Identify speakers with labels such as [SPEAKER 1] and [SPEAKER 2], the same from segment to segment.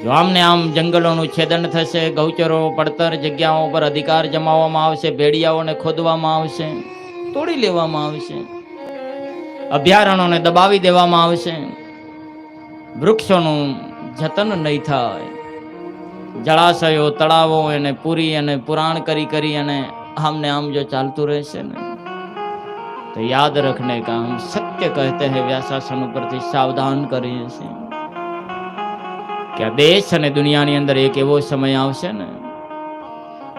[SPEAKER 1] જો આમને આમ જંગલોનું છેદન થશે, ગૌચરો પડતર જગ્યાઓ પર અધિકાર જમાવવામાં આવશે, ભેડિયાઓને ખોદવામાં આવશે, તોડી લેવામાં આવશે, અભયારણ્યોને દબાવી દેવામાં આવશે, વૃક્ષોનું જતન નહીં થાય, જળાશયો તળાવો એને પૂરી અને પુરાણ કરી અને આમને આમ જો ચાલતું રહેશે ને તો યાદ રખને કા હમ સત્ય કહેતે હૈ વ્યાસાસન ઉપરથી સાવધાન કરીએ છીએ કે આ દેશ અને દુનિયાની અંદર એક એવો સમય આવશે ને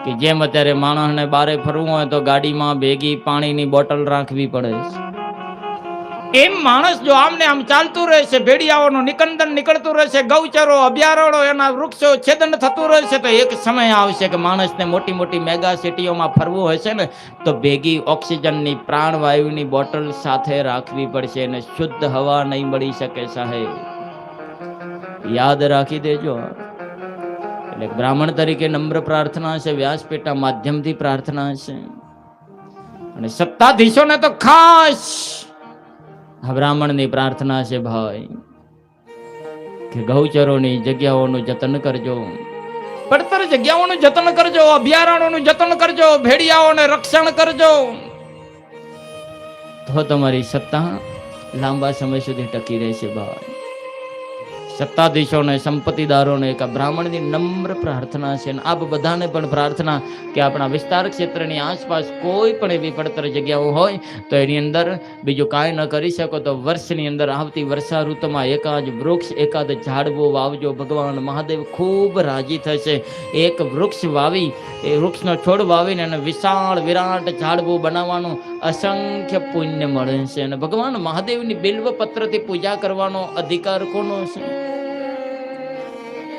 [SPEAKER 1] કે જેમ અત્યારે માણસને બારે ફરવું હોય તો ગાડીમાં ભેગી પાણીની બોટલ રાખવી પડે છે, એમ માણસ જો આમને આમ ચાલતું રહેશે, ભેડિયાઓનું નિકંદન નીકળતું રહેશે, ગૌચરો અભયારણ્યો એના વૃક્ષો છેદન થતું રહેશે તો એક સમય આવશે કે માણસને મોટી મોટી મેગા સિટીઓમાં ફરવું હશે ને તો ભેગી ઓક્સિજનની પ્રાણવાયુની બોટલ સાથે રાખવી પડશે અને શુદ્ધ હવા નહીં મળી શકે સાહેબ, યાદ રાખી દેજો. એટલે બ્રાહ્મણ તરીકે નમ્ર પ્રાર્થના છે, વ્યાસપીઠના માધ્યમથી પ્રાર્થના છે અને સત્તાધીશોને તો ખાસ બ્રાહ્મણની પ્રાર્થના છે ભાઈ કે ગૌચરોની જગ્યાઓનું જતન કરજો, પડતર જગ્યાઓનું જતન કરજો, અભયારણ્યોનું જતન કરજો, ભેડિયાઓને રક્ષણ કરજો, તો તમારી સત્તા લાંબા સમય સુધી ટકી રહેશે ભાઈ. સત્તાધીશોને સંપત્તિદારોને એક બ્રાહ્મણની નમ્ર પ્રાર્થના છે અને આપ બધાને પણ પ્રાર્થના કે આપણા વિસ્તાર ક્ષેત્રની આસપાસ કોઈ પણ એવી પડતર જગ્યાઓ હોય તો એની અંદર બીજું કાંઈ ન કરી શકો તો વર્ષની અંદર આવતી વર્ષા ઋતુમાં એકાદ વૃક્ષ એકાદ ઝાડવો વાવજો, ભગવાન મહાદેવ ખૂબ રાજી થશે. એક વૃક્ષ વાવી એ વૃક્ષનો છોડ વાવીને અને વિશાળ વિરાટ ઝાડવું બનાવવાનું અસંખ્ય પુણ્ય મળે છે અને ભગવાન મહાદેવની બિલ્વ પત્રથી પૂજા કરવાનો અધિકાર કોનો છે?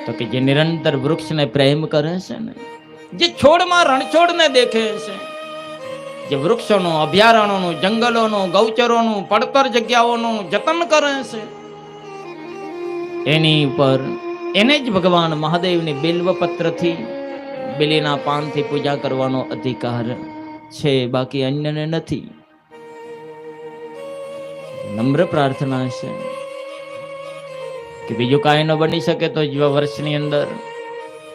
[SPEAKER 1] તો કે જે નિરંતર વૃક્ષને પ્રેમ કરે છે ને, જે છોડમાં રણછોડને દેખે છે, જે વૃક્ષોનું, અભયારણ્યોનું, જંગલોનું, ગૌચરોનું, પડતર જગ્યાઓનું જતન કરે છે, એની ઉપર એને જ ભગવાન મહાદેવની બિલ્વ પત્રથી, બિલીના પાનથી પૂજા કરવાનો અધિકાર છે, બાકી અન્યને નથી. નમ્ર પ્રાર્થના છે કે બીજું કાંઈ ન બની શકે તો વર્ષની અંદર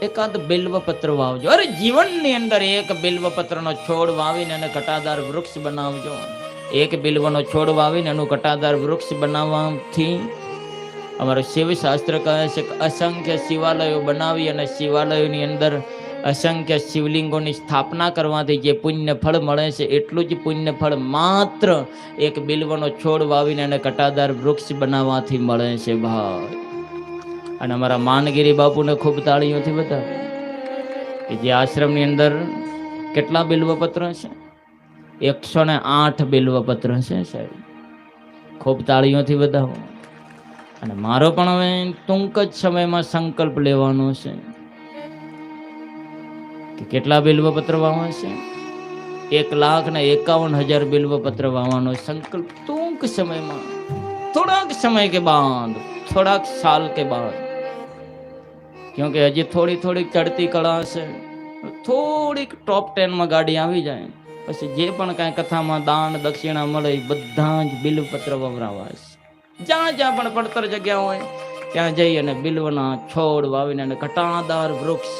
[SPEAKER 1] એકાદ બિલ્વપત્ર વાવજો. અરે જીવનની અંદર એક બિલ્વપત્રનો છોડ વાવીને એને કટાદાર વૃક્ષ બનાવજો. એક બિલ્વનો છોડ વાવીને એનું કટાદાર વૃક્ષ બનાવવાથી અમારું શિવશાસ્ત્ર કહે છે કે અસંખ્ય શિવાલયો બનાવી અને શિવાલયોની અંદર અસંખ્ય શિવલિંગોની સ્થાપના કરવાથી જે પુણ્ય ફળ મળે છે એટલું જ પુણ્ય ફળ માત્ર એક બિલ્વનો છોડ વાવીને એને કટાદાર વૃક્ષ બનાવવાથી મળે છે ભાઈ. અને અમારા માનગીરી બાપુને ખૂબ તાળીઓથી બતાવે કે જે આશ્રમની અંદર કેટલા બિલ્વપત્ર છે? 108 બિલ્વપત્ર છે સાહેબ. ખૂબ તાળીઓથી બતાવો. અને મારો પણ હવે ટૂંક જ સમયમાં સંકલ્પ લેવાનો છે કે કેટલા બિલ્વપત્ર વાવવા છે? 1,51,000 બિલ્વપત્ર વાવવાનો સંકલ્પ ટૂંક સમયમાં, થોડાક સમય કે બાદ, થોડાક સાલ કે બાદ, ક્યોંકि હજી થોડીક ચડતી કળા છે, થોડીક ટોપ 10 માં ગાડી આવી જાય પછી જે પણ કાંઈ કથામાં દાન દક્ષિણા મળે બધા જ બિલ્વપત્ર વવરાવા છે. જ્યાં જ્યાં પણ પડતર જગ્યા હોય ત્યાં જઈ અને બિલ્વના છોડ વાવીને અને કટાદાર વૃક્ષ,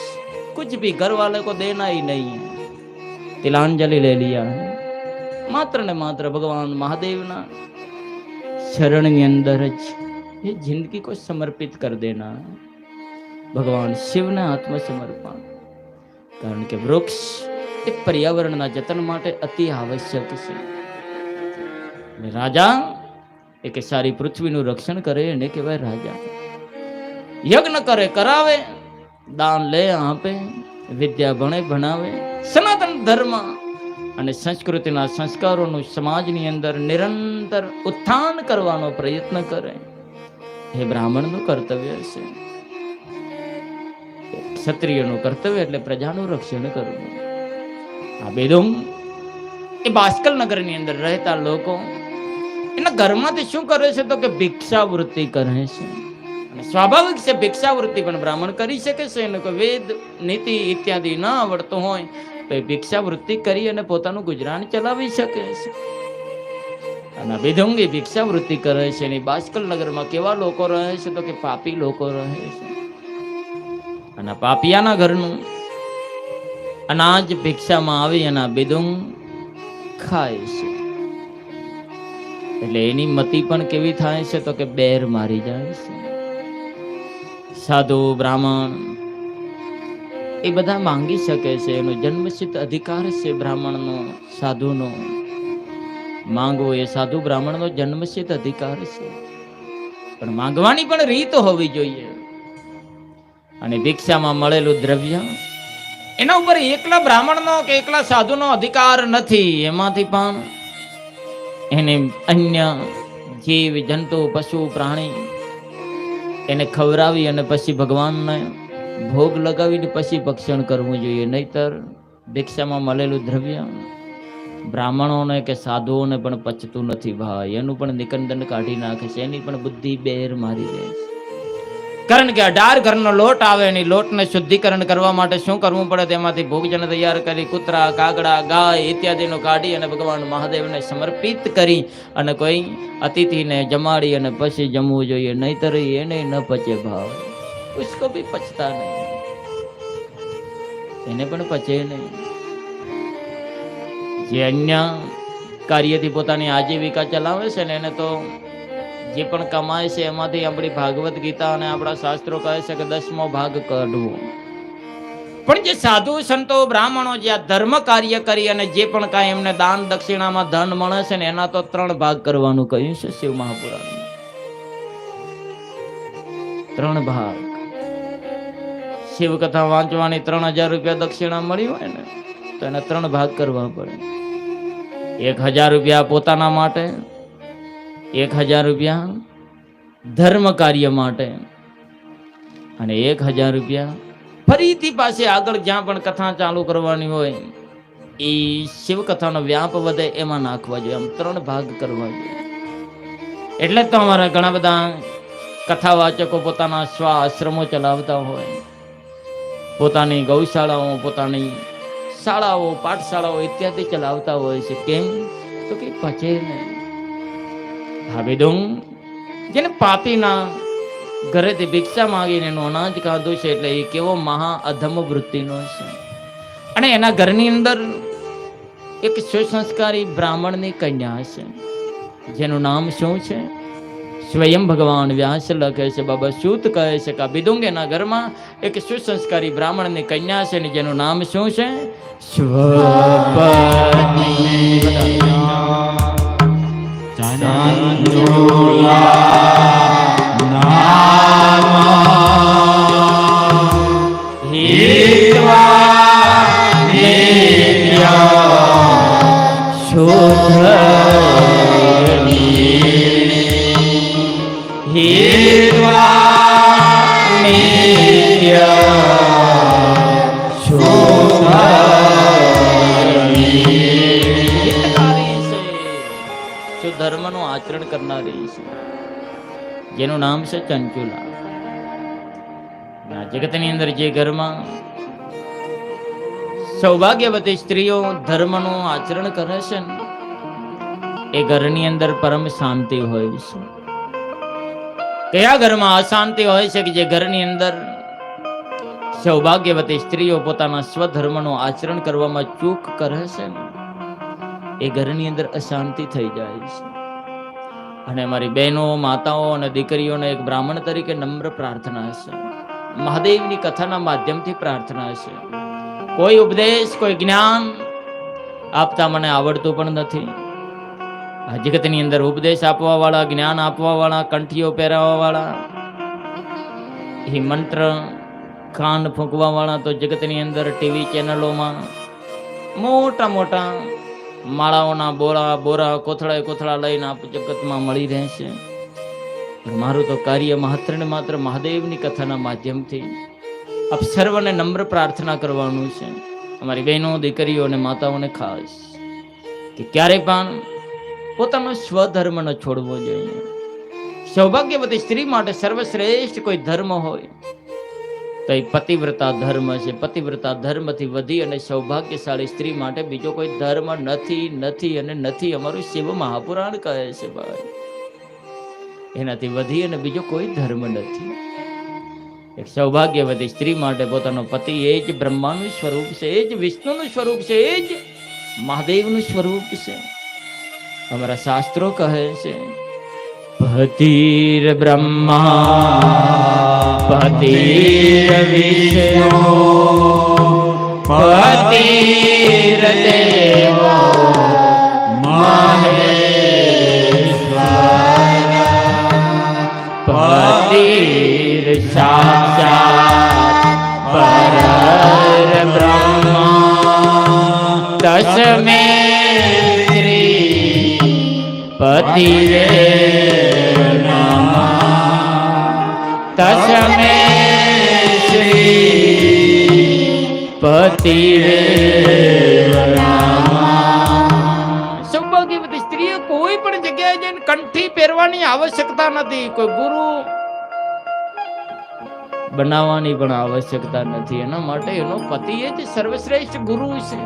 [SPEAKER 1] कुछ भी घर वाले को देना ही नहीं है, तिलांजलि ले लिया है, मात्र ने मात्र भगवान महादेवना शरण अंदर ज ये जिंदगी को समर्पित कर देना है. भगवान शिव ने आत्मसमर्पण, कारण के वृक्ष એ પર્યાવરણના જતન માટે અતિ આવશ્યક છે. રાજા એક સારી પૃથ્વીનું રક્ષણ કરે એને કહેવાય રાજા. યજ્ઞ કરે કરાવે, દાન લે આપે, વિદ્યા ભણે ભણાવે, સનાતન ધર્મ અને સંસ્કૃતિના સંસ્કારોનું સમાજની અંદર નિરંતર ઉત્થાન કરવાનો પ્રયત્ન કરે, એ બ્રાહ્મણનું કર્તવ્ય છે. ક્ષત્રિયનું કર્તવ્ય એટલે પ્રજાનું રક્ષણ કરવું. આ બેદુમ એ બાસ્કલ નગરની અંદર રહેતા લોકો એના ઘરમાંથી શું કરે છે તો કે ભિક્ષાવૃત્તિ કરે છે. અને સ્વાભાવિક છે ભિક્ષાવૃત્તિ પણ બ્રાહ્મણ કરી શકે છે. એને કોઈ વેદ નીતિ ઇત્યાદિ ન આવડતો હોય તો એ ભિક્ષાવૃત્તિ કરી અને પોતાનું ગુજરાન ચલાવી શકે છે. અને બેદુંગી ભિક્ષાવૃત્તિ કરે છે. એની બાસ્કલ નગરમાં કેવા લોકો રહે છે તો કે પાપી લોકો રહે છે. અને પાપિયાના ઘરનું અનાજ ભિક્ષામાં આવી અને બિદુંગ ખાય છે. એટલે એની મતિ પણ કેવી થાય છે તો કે બેર મારી જાય છે. સાધુ બ્રાહ્મણ એ બધા માંગી શકે છે, એનો જન્મસિદ્ધ અધિકાર છે બ્રાહ્મણનો, સાધુનો. માંગવો એ સાધુ બ્રાહ્મણનો જન્મસિદ્ધ અધિકાર છે, પણ માંગવાની પણ રીત હોવી જોઈએ. અને ભિક્ષામાં મળેલું દ્રવ્ય એના ઉપર એકલા બ્રાહ્મણનો કે એકલા સાધુનો અધિકાર નથી. એમાંથી પણ એને અન્ય જીવ જંતુ પશુ પ્રાણી એને ખવડાવી અને પછી ભગવાનને ભોગ લગાવીને પછી ભક્ષણ કરવું જોઈએ. નહીતર ભિક્ષામાં મળેલું દ્રવ્ય બ્રાહ્મણોને કે સાધુઓને પણ પચતું નથી ભાઈ. એનું પણ નિકંદન કાઢી નાખે છે, એની પણ બુદ્ધિ બેર મારી દે છે. કારણ કે 18 ઘરનો લોટ આવે, એની લોટને શુદ્ધિકરણ કરવા માટે શું કરવું પડે? તેમાંથી ભોજન તૈયાર કરી કૂતરા, કાગડા, ગાય ઇત્યાદિનો કાઢી અને ભગવાન મહાદેવને સમર્પિત કરી અને કોઈ અતિથિને જમાડી અને પછી જમવું જોઈએ. નહીતર એને ન પચે ભાવ, ઉસકો ભી પચતા નહીં, એને પણ પચે નહીં. જે અન્ય કાર્યથી પોતાની આજીવિકા ચલાવે છે ને એને તો જે પણ કમાય છે એમાંથી આપણી ભાગવત ગીતા અને આપણા શાસ્ત્રો કહે છે કે 10મો ભાગ કાઢવો. પણ જે સાધુ સંતો બ્રાહ્મણો જે આ ધર્મ કાર્ય કરી અને જે પણ કાંઈ એમને દાન દક્ષિણામાં ધન મળે છે ને એના તો 3 ભાગ કરવાનું કહ્યું છે શિવ મહાપુરાણમાં. 3 ભાગ. શિવ કથા વાંચવાની 3000 રૂપિયા દક્ષિણા મળી હોય ને તો એના 3 ભાગ કરવા પડે. 1000 રૂપિયા પોતાના માટે, 1000 રૂપિયા ધર્મ કાર્ય માટે અને 1000 રૂપિયા ફરીથી પાછી આગળ જ્યાં પણ કથા ચાલુ કરવાની હોય એ શિવ કથાનો વ્યાપ વધે એમાં નાખવા જોઈએ. આમ 3 ભાગ કરવા જોઈએ. એટલે તો અમારા ઘણા બધા કથાવાચકો પોતાના આશ્રમો ચલાવતા હોય, પોતાની ગૌશાળાઓ, પોતાની શાળાઓ, પાઠશાળાઓ ઇત્યાદિ ચલાવતા હોય છે. કેમ તો કે પચે નહીં. હવે દઉં જેને પાપીના ઘરેથી ભિક્ષા માંગીને એનું અનાજ ખાધું છે એટલે એ કેવો મહા અધમ વૃત્તિનો છે. અને એના ઘરની અંદર એક સુસંસ્કારી બ્રાહ્મણની કન્યા છે જેનું નામ શું છે? સ્વયં ભગવાન વ્યાસ લખે છે, બાબા સૂત કહે છે કે બિદુંગ એના ઘરમાં એક સુસંસ્કારી બ્રાહ્મણની કન્યા છે ને જેનું નામ શું છે? ધર્મનું આચરણ કરનારી છે જેનું નામ છે ચંચુલા. જગતની અંદર જે ઘરમાં સૌભાગ્યવતી સ્ત્રીઓ ધર્મનું આચરણ કરે છે ને એ ઘરની અંદર પરમ શાંતિ હોય છે. કયા ઘરમાં અશાંતિ હોય છે કે જે ઘરની અંદર સૌભાગ્યવતી સ્ત્રીઓ પોતાના સ્વધર્મનું આચરણ કરવામાં ચૂક કરે છે ને એ ઘરની અંદર અશાંતિ થઈ જાય છે. અને અમારી બહેનો, માતાઓ અને દીકરીઓને એક બ્રાહ્મણ તરીકે નમ્ર પ્રાર્થના છે, મહાદેવની કથાના માધ્યમથી પ્રાર્થના છે. કોઈ ઉપદેશ, કોઈ જ્ઞાન આપતા મને આવડતું પણ નથી. આ જગતની અંદર ઉપદેશ આપવા વાળા, જ્ઞાન આપવા વાળા, કંઠીઓ પહેરાવવા વાળા, એ મંત્ર કાન ફૂંકવા વાળા તો જગતની અંદર ટીવી ચેનલોમાં મોટા મોટા માળાઓના બોરા કોથળા લઈને આપ જગતમાં મળી રહેશે. મારું તો કાર્ય માત્ર ને માત્ર મહાદેવની કથાના માધ્યમથી આપ સર્વને નમ્ર પ્રાર્થના કરવાનું છે. અમારી બહેનો, દીકરીઓ અને માતાઓને ખાસ કે ક્યારેય પણ પોતાનો સ્વધર્મ ન છોડવો જોઈએ. સૌભાગ્યવતી સ્ત્રી માટે સર્વશ્રેષ્ઠ કોઈ ધર્મ હોય તો એ પતિવ્રતા ધર્મ છે. પતિવ્રતા ધર્મથી વધી અને સૌભાગ્યશાળી સ્ત્રી માટે બીજો કોઈ ધર્મ નથી. અમારું શિવ મહાપુરાણ કહે છે ભાઈ, એનાથી વધી અને બીજો કોઈ ધર્મ નથી. એક સૌભાગ્યવતી સ્ત્રી માટે પોતાનો પતિ એ જ બ્રહ્માનું સ્વરૂપ છે, એ જ વિષ્ણુનું સ્વરૂપ છે, એ જ મહાદેવનું સ્વરૂપ છે. અમારા શાસ્ત્રો કહે છે પતિર બ્રહ્મા પતિર વિષ્ણુ પતિર દેવો મહેશ્વર પતિર સાક્ષાત પરબ્રહ્મા તસ્મે પતિરે નમઃ તસ્મે શ્રી પતિરે નમઃ. સૌભાગ્યવતી સ્ત્રીએ કોઈ પણ જગ્યાએ જઈને કંઠી પહેરવાની આવશ્યકતા નથી, કોઈ ગુરુ બનાવવાની પણ આવશ્યકતા નથી. એના માટે એનો પતિ એ જ સર્વશ્રેષ્ઠ ગુરુ છે.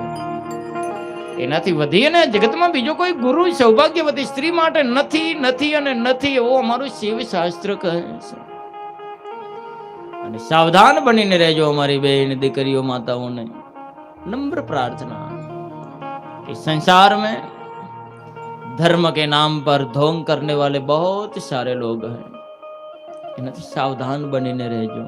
[SPEAKER 1] એનાથી વધી ને જગતમાં બીજો કોઈ ગુરુ સૌભાગ્યવતી સ્ત્રી માટે નથી નથી અને નથી, એવો અમારું શિવ શાસ્ત્ર કહે છે. અને સાવધાન બનીને રહેજો અમારી બહેન દીકરીઓ માતાઓને नम्र प्रार्थना कि संसार में धर्म के नाम पर ढोंग करने वाले बहुत सारे लोग हैं, इन्हें सावधान बनीने रहजो.